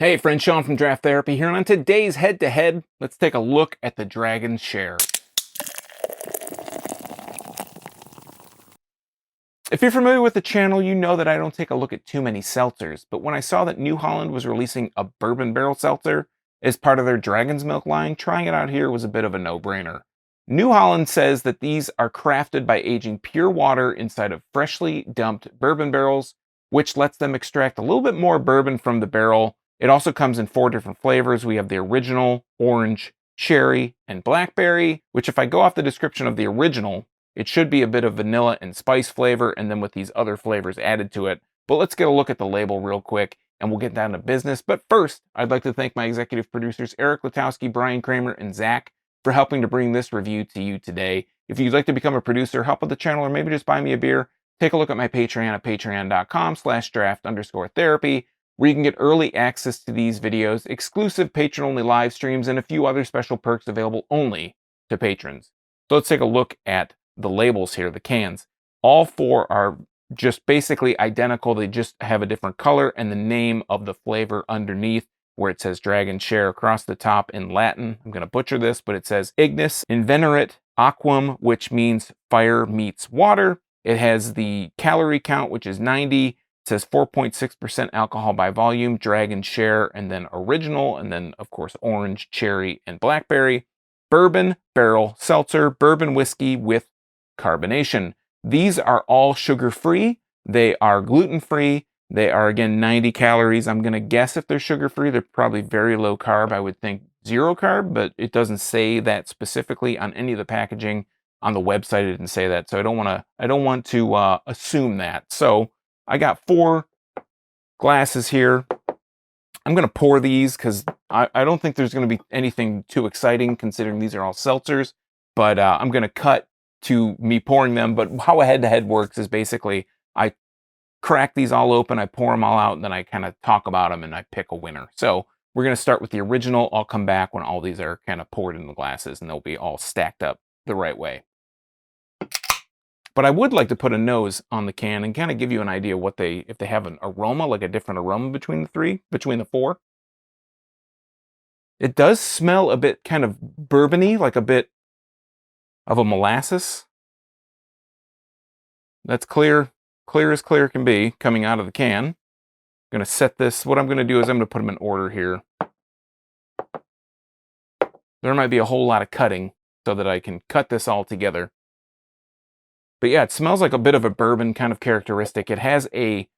Hey friends, Sean from Draft Therapy here, and on today's head-to-head, let's take a look at the Dragon's Share. If you're familiar with the channel, you know that I don't take a look at too many seltzers, but when I saw that New Holland was releasing a Bourbon Barrel Seltzer as part of their Dragon's Milk line, trying it out here was a bit of a no-brainer. New Holland says that these are crafted by aging pure water inside of freshly dumped bourbon barrels, which lets them extract a little bit more bourbon from the barrel. It also comes in 4 different flavors. We have the original, orange, cherry, and blackberry, which if I go off the description of the original, it should be a bit of vanilla and spice flavor, and then with these other flavors added to it. But let's get a look at the label real quick, and we'll get down to business. But first, I'd like to thank my executive producers, Eric Latowski, Brian Kramer, and Zach, for helping to bring this review to you today. If you'd like to become a producer, help with the channel, or maybe just buy me a beer, take a look at my Patreon at patreon.com/draft_therapy, where you can get early access to these videos, exclusive patron-only live streams, and a few other special perks available only to patrons. So let's take a look at the labels here, the cans. All 4 are just basically identical. They just have a different color and the name of the flavor underneath, where it says Dragon's Share across the top in Latin. I'm going to butcher this, but it says Ignis Invenerit Aquam, which means fire meets water. It has the calorie count, which is 90. It says 4.6% alcohol by volume, Dragon's Share, and then original, and then, of course, orange, cherry, and blackberry. Bourbon Barrel Seltzer, bourbon whiskey with carbonation. These are all sugar-free. They are gluten-free. They are, again, 90 calories. I'm going to guess if they're sugar-free, they're probably very low carb. I would think 0 carb, but it doesn't say that specifically on any of the packaging. On the website, it didn't say that, so I don't want to assume that. So I got 4 glasses here. I'm going to pour these because I don't think there's going to be anything too exciting considering these are all seltzers, but I'm going to cut to me pouring them. But how a head-to-head works is basically I crack these all open, I pour them all out, and then I kind of talk about them and I pick a winner. So we're going to start with the original. I'll come back when all these are kind of poured in the glasses and they'll be all stacked up the right way. But I would like to put a nose on the can and kind of give you an idea what if they have an aroma, like a different aroma between the 4. It does smell a bit kind of bourbony, like a bit of a molasses. That's clear as clear can be coming out of the can. I'm going to set this. What I'm going to do is I'm going to put them in order here. There might be a whole lot of cutting so that I can cut this all together. But yeah, it smells like a bit of a bourbon kind of characteristic. It has a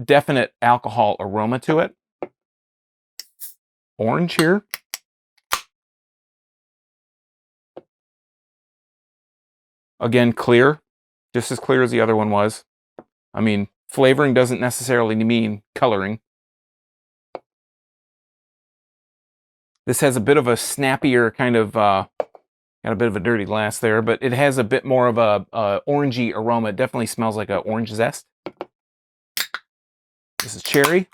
definite alcohol aroma to it. Orange here. Again, clear. Just as clear as the other one was. I mean, flavoring doesn't necessarily mean coloring. This has a bit of a snappier kind of, got a bit of a dirty glass there, but it has a bit more of a orangey aroma. It definitely smells like an orange zest. This is cherry.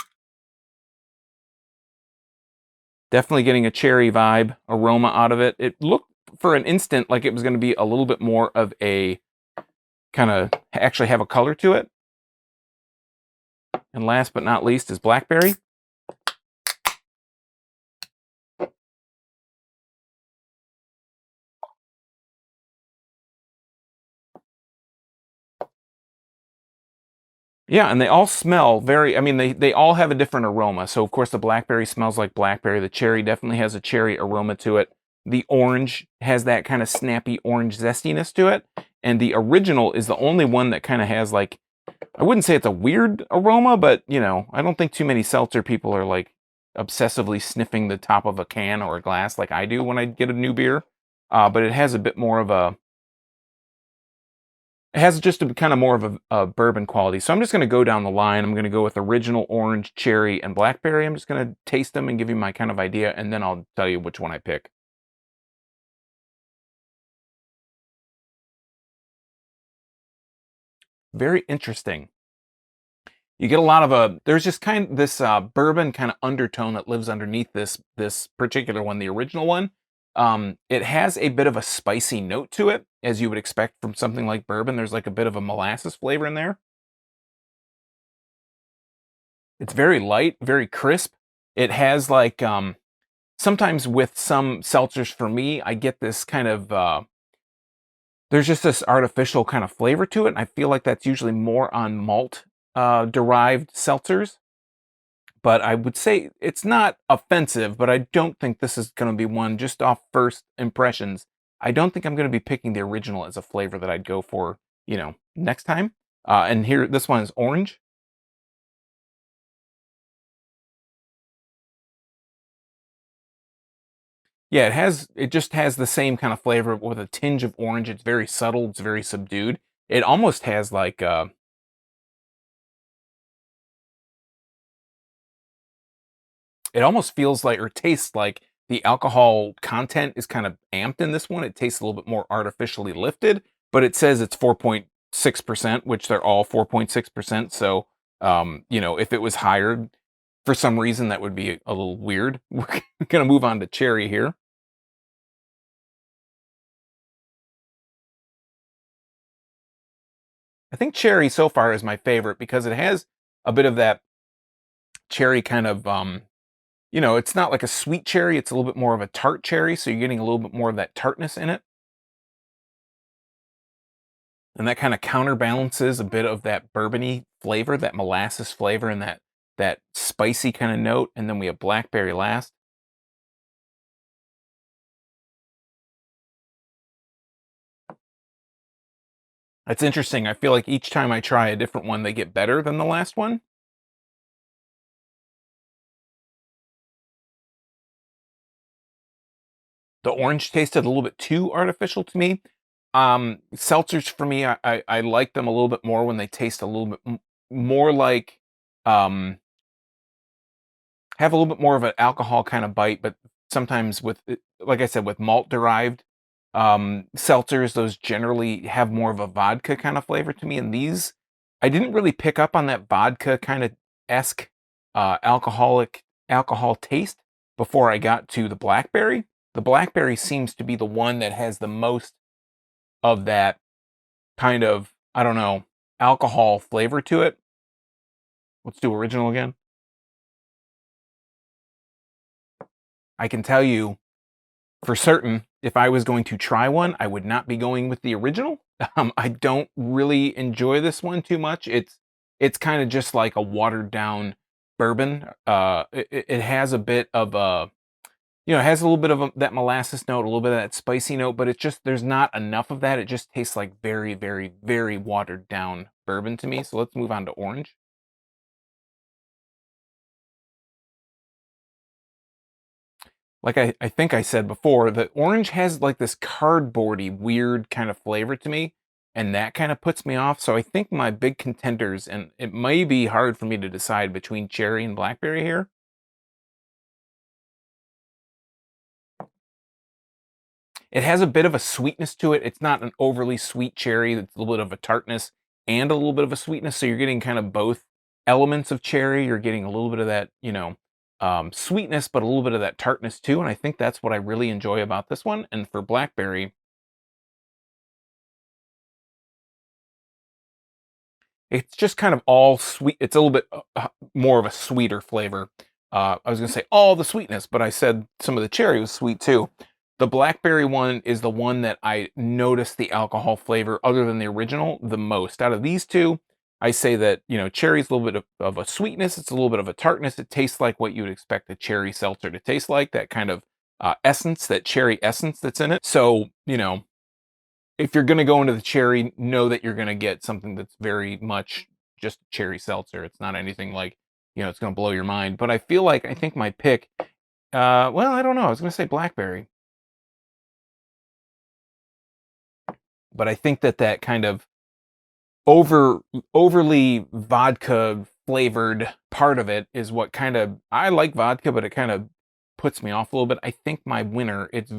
Definitely getting a cherry vibe, aroma out of it. It looked for an instant like it was going to be a little bit more of a kind of actually have a color to it. And last but not least is blackberry. Yeah, and they all smell very, I mean, they all have a different aroma. So, of course, the blackberry smells like blackberry. The cherry definitely has a cherry aroma to it. The orange has that kind of snappy orange zestiness to it. And the original is the only one that kind of has like, I wouldn't say it's a weird aroma, but, you know, I don't think too many seltzer people are like obsessively sniffing the top of a can or a glass like I do when I get a new beer. But it has a bit more of a, it has just a kind of more of a bourbon quality. So I'm just going to go down the line. I'm going to go with original, orange, cherry, and blackberry. I'm just going to taste them and give you my kind of idea, and then I'll tell you which one I pick. Very interesting. You get a lot of there's just kind of this bourbon kind of undertone that lives underneath this particular one, the original one. It has a bit of a spicy note to it, as you would expect from something like bourbon. There's like a bit of a molasses flavor in there. It's very light, very crisp. It has like sometimes with some seltzers for me, I get this kind of there's just this artificial kind of flavor to it. And I feel like that's usually more on malt derived seltzers. But I would say it's not offensive, but I don't think this is going to be one just off first impressions. I don't think I'm going to be picking the original as a flavor that I'd go for, next time. And here, this one is orange. Yeah, it just has the same kind of flavor with a tinge of orange. It's very subtle, it's very subdued. It almost has like it almost feels like or tastes like the alcohol content is kind of amped in this one. It tastes a little bit more artificially lifted, but it says it's 4.6%, which they're all 4.6%. So, if it was higher for some reason, that would be a little weird. We're going to move on to cherry here. I think cherry so far is my favorite because it has a bit of that cherry kind of, it's not like a sweet cherry. It's a little bit more of a tart cherry. So you're getting a little bit more of that tartness in it. And that kind of counterbalances a bit of that bourbony flavor, that molasses flavor, and that spicy kind of note. And then we have blackberry last. It's interesting. I feel like each time I try a different one, they get better than the last one. The orange tasted a little bit too artificial to me. Seltzers for me, I like them a little bit more when they taste a little bit more like um, have a little bit more of an alcohol kind of bite, but sometimes like I said, with malt derived seltzers, those generally have more of a vodka kind of flavor to me. And these, I didn't really pick up on that vodka kind of esque alcohol taste before I got to the blackberry. The blackberry seems to be the one that has the most of that kind of, I don't know, alcohol flavor to it. Let's do original again. I can tell you for certain, if I was going to try one, I would not be going with the original. I don't really enjoy this one too much. It's kind of just like a watered down bourbon. It has a bit of a, it has a little bit of that molasses note, a little bit of that spicy note, but it's just there's not enough of that. It just tastes like very, very, very watered down bourbon to me. So let's move on to orange. Like I think I said before, the orange has like this cardboardy, weird kind of flavor to me, and that kind of puts me off. So I think my big contenders, and it may be hard for me to decide between cherry and blackberry here. It has a bit of a sweetness to it. It's not an overly sweet cherry. It's a little bit of a tartness and a little bit of a sweetness. So you're getting kind of both elements of cherry. You're getting a little bit of that, sweetness, but a little bit of that tartness too. And I think that's what I really enjoy about this one. And for blackberry, it's just kind of all sweet. It's a little bit more of a sweeter flavor. I was going to say all the sweetness, but I said some of the cherry was sweet too. The blackberry one is the one that I noticed the alcohol flavor other than the original the most. Out of these two, I say that, cherry's a little bit of a sweetness. It's a little bit of a tartness. It tastes like what you would expect a cherry seltzer to taste like, that kind of essence, that cherry essence that's in it. So, if you're going to go into the cherry, know that you're going to get something that's very much just cherry seltzer. It's not anything like, it's going to blow your mind. But I think my pick, well, I don't know. I was going to say blackberry. But I think that kind of over overly vodka flavored part of it is what kind of I like vodka, but it kind of puts me off a little bit. I think my winner, it's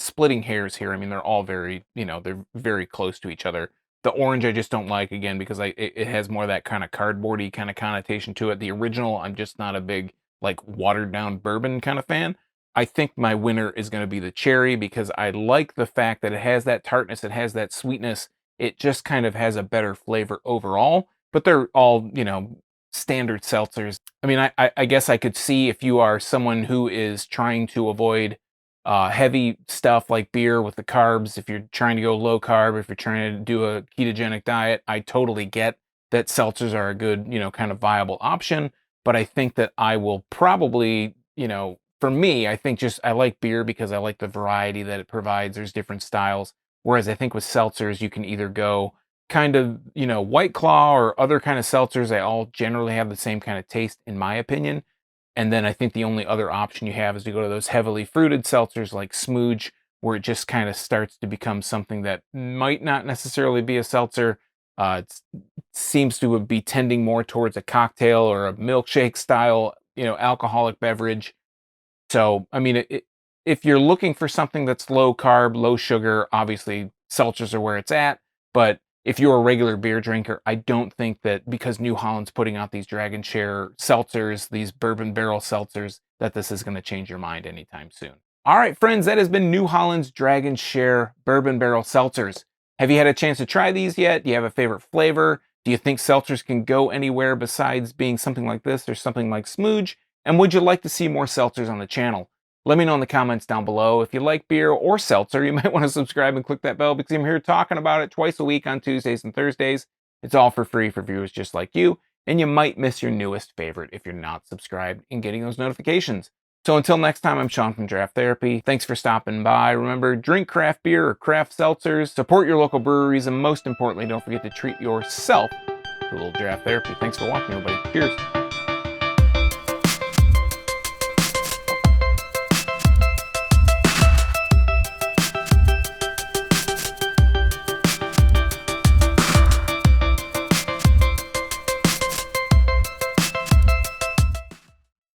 splitting hairs here. I mean, they're all very, they're very close to each other. The orange I just don't like again because it has more of that kind of cardboardy kind of connotation to it. The original, I'm just not a big like watered down bourbon kind of fan. I think my winner is going to be the cherry because I like the fact that it has that tartness, it has that sweetness. It just kind of has a better flavor overall, but they're all, standard seltzers. I mean, I guess I could see if you are someone who is trying to avoid heavy stuff like beer with the carbs, if you're trying to go low carb, if you're trying to do a ketogenic diet, I totally get that seltzers are a good, kind of viable option. But I think that I will probably, for me, I think just I like beer because I like the variety that it provides. There's different styles. Whereas I think with seltzers, you can either go kind of, White Claw or other kind of seltzers. They all generally have the same kind of taste, in my opinion. And then I think the only other option you have is to go to those heavily fruited seltzers like Smooge, where it just kind of starts to become something that might not necessarily be a seltzer. It seems to be tending more towards a cocktail or a milkshake style, alcoholic beverage. So, I mean, if you're looking for something that's low carb, low sugar, obviously seltzers are where it's at. But if you're a regular beer drinker, I don't think that because New Holland's putting out these Dragon Share seltzers, these Bourbon Barrel Seltzers, that this is going to change your mind anytime soon. All right, friends, that has been New Holland's Dragon Share Bourbon Barrel Seltzers. Have you had a chance to try these yet? Do you have a favorite flavor? Do you think seltzers can go anywhere besides being something like this or something like Smooge? And would you like to see more seltzers on the channel? Let me know in the comments down below. If you like beer or seltzer, you might want to subscribe and click that bell because I'm here talking about it twice a week on Tuesdays and Thursdays. It's all for free for viewers just like you, and you might miss your newest favorite if you're not subscribed and getting those notifications. So until next time, I'm Sean from Draft Therapy. Thanks for stopping by. Remember, drink craft beer or craft seltzers, support your local breweries, and most importantly, don't forget to treat yourself to a little draft therapy. Thanks for watching, everybody. Cheers.